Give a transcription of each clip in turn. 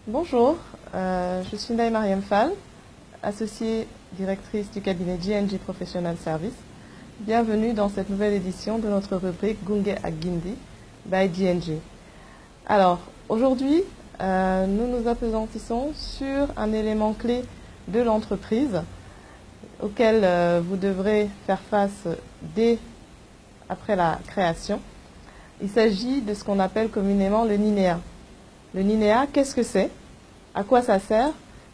Bonjour, je suis Naï Mariam Fall, associée directrice du cabinet GNG Professional Service. Bienvenue dans cette nouvelle édition de notre rubrique Gunge ak Gindi by GNG. Alors, aujourd'hui, nous nous appesantissons sur un élément clé de l'entreprise auquel vous devrez faire face dès après la création. Il s'agit de ce qu'on appelle communément le NINEA. Le NINEA, qu'est-ce que c'est? À quoi ça sert?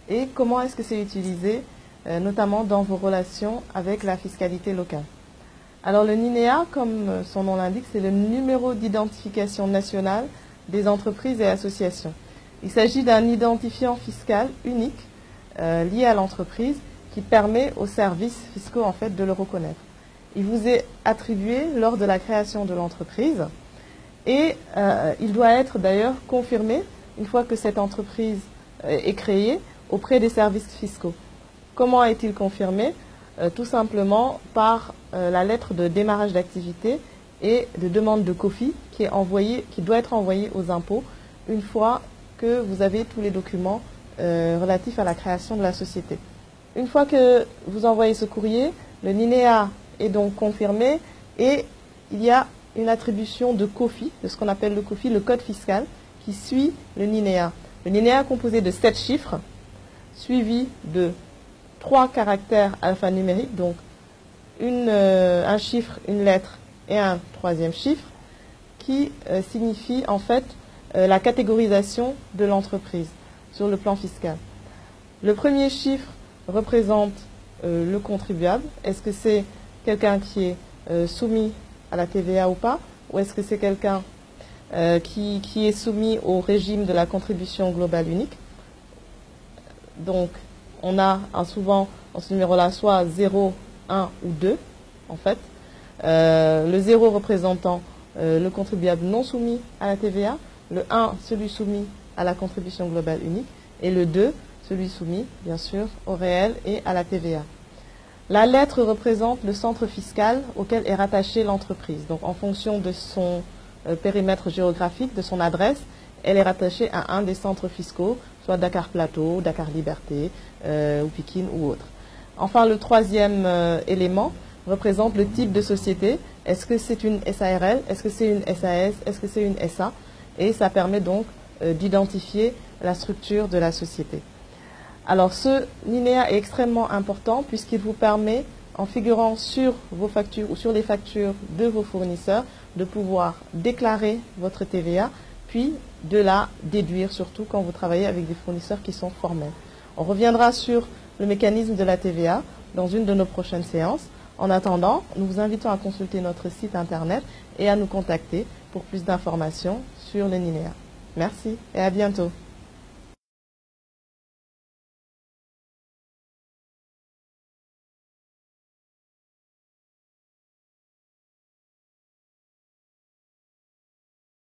Et comment est-ce que c'est utilisé, notamment dans vos relations avec la fiscalité locale? Alors le NINEA, comme son nom l'indique, c'est le numéro d'identification nationale des entreprises et associations. Il s'agit d'un identifiant fiscal unique lié à l'entreprise qui permet aux services fiscaux en fait de le reconnaître. Il vous est attribué lors de la création de l'entreprise et il doit être d'ailleurs confirmé une fois que cette entreprise est créée auprès des services fiscaux. Comment est-il confirmé? Tout simplement par la lettre de démarrage d'activité et de demande de COFI qui doit être envoyée aux impôts une fois que vous avez tous les documents relatifs à la création de la société. Une fois que vous envoyez ce courrier, le NINEA est donc confirmé et il y a une attribution de COFI, de ce qu'on appelle le COFI, le code fiscal, qui suit le NINEA. Le NINEA est composé de 7 chiffres, suivis de 3 caractères alphanumériques, donc un chiffre, une lettre et un troisième chiffre, qui signifie en fait la catégorisation de l'entreprise sur le plan fiscal. Le premier chiffre représente le contribuable. Est-ce que c'est quelqu'un qui est soumis à la TVA ou pas, ou est-ce que c'est quelqu'un qui est soumis au régime de la contribution globale unique? Donc, on a souvent dans ce numéro-là soit 0, 1 ou 2, en fait. Le 0 représentant le contribuable non soumis à la TVA, le 1, celui soumis à la contribution globale unique, et le 2, celui soumis, bien sûr, au réel et à la TVA. La lettre représente le centre fiscal auquel est rattachée l'entreprise. Donc, en fonction de son périmètre géographique, de son adresse, elle est rattachée à un des centres fiscaux, soit Dakar Plateau, Dakar Liberté, ou Pikine ou autre. Enfin, le troisième élément représente le type de société. Est-ce que c'est une SARL? Est-ce que c'est une SAS? Est-ce que c'est une SA? Et ça permet donc d'identifier la structure de la société. Alors, ce NINEA est extrêmement important puisqu'il vous permet, en figurant sur vos factures ou sur les factures de vos fournisseurs, de pouvoir déclarer votre TVA, puis de la déduire, surtout quand vous travaillez avec des fournisseurs qui sont formels. On reviendra sur le mécanisme de la TVA dans une de nos prochaines séances. En attendant, nous vous invitons à consulter notre site internet et à nous contacter pour plus d'informations sur le NINEA. Merci et à bientôt.